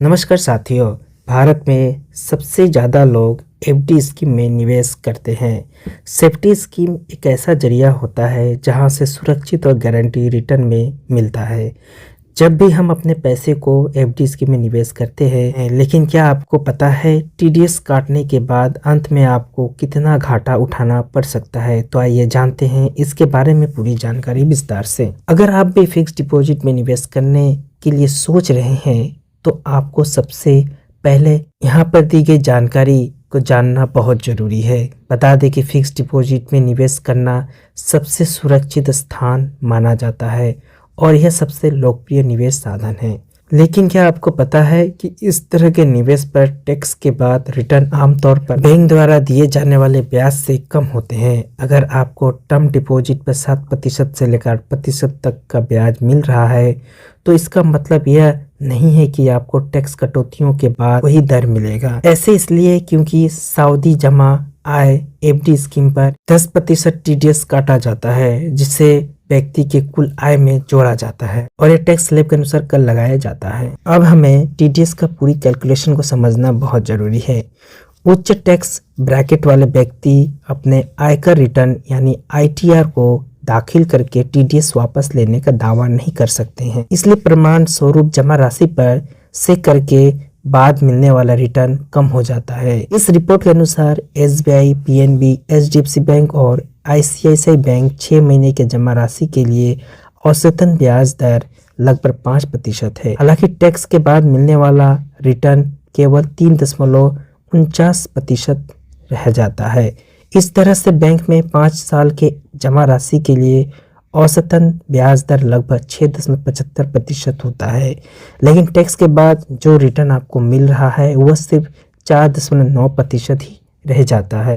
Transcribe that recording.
नमस्कार साथियों। भारत में सबसे ज़्यादा लोग एफडी स्कीम में निवेश करते हैं। सेफ्टी स्कीम एक ऐसा जरिया होता है जहां से सुरक्षित और गारंटी रिटर्न में मिलता है। जब भी हम अपने पैसे को एफडी स्कीम में निवेश करते हैं, लेकिन क्या आपको पता है टीडीएस काटने के बाद अंत में आपको कितना घाटा उठाना पड़ सकता है? तो आइए जानते हैं इसके बारे में पूरी जानकारी विस्तार से। अगर आप भी फिक्स डिपॉजिट में निवेश करने के लिए सोच रहे हैं तो आपको सबसे पहले यहाँ पर दी गई जानकारी को जानना बहुत ज़रूरी है। बता दें कि फिक्स डिपॉजिट में निवेश करना सबसे सुरक्षित स्थान माना जाता है और यह सबसे लोकप्रिय निवेश साधन है। लेकिन क्या आपको पता है कि इस तरह के निवेश पर टैक्स के बाद रिटर्न आमतौर पर बैंक द्वारा दिए जाने वाले ब्याज से कम होते हैं। अगर आपको टर्म डिपॉजिट पर 7% से लेकर 8% तक का ब्याज मिल रहा है तो इसका मतलब यह नहीं है कि आपको टैक्स कटौतियों के बाद वही दर मिलेगा। ऐसे इसलिए क्योंकि सावधि जमा आय एफडी स्कीम पर 10% टीडीएस काटा जाता है, जिसे व्यक्ति के कुल आय में जोड़ा जाता है और ये टैक्स स्लैब के अनुसार कर लगाया जाता है। अब हमें टीडीएस का पूरी कैलकुलेशन को समझना बहुत जरूरी है। उच्च टैक्स ब्रैकेट वाले व्यक्ति अपने आयकर रिटर्न यानी आईटीआर को दाखिल करके टीडीएस वापस लेने का दावा नहीं कर सकते हैं। इसलिए प्रमाण स्वरूप जमा राशि पर से करके बाद मिलने वाला रिटर्न कम हो जाता है। इस रिपोर्ट के अनुसार एसबीआई, पीएनबी, एचडीएफसी बैंक और आईसीआईसीआई बैंक 6 महीने के जमा राशि के लिए औसतन ब्याज दर लगभग 5% है। हालांकि टैक्स के बाद मिलने वाला रिटर्न केवल 3.49% रह जाता है। इस तरह से बैंक में 5 साल के जमा राशि के लिए औसतन ब्याज दर लगभग 6.75% होता है, लेकिन टैक्स के बाद जो रिटर्न आपको मिल रहा है वह सिर्फ 4.9% ही रह जाता है।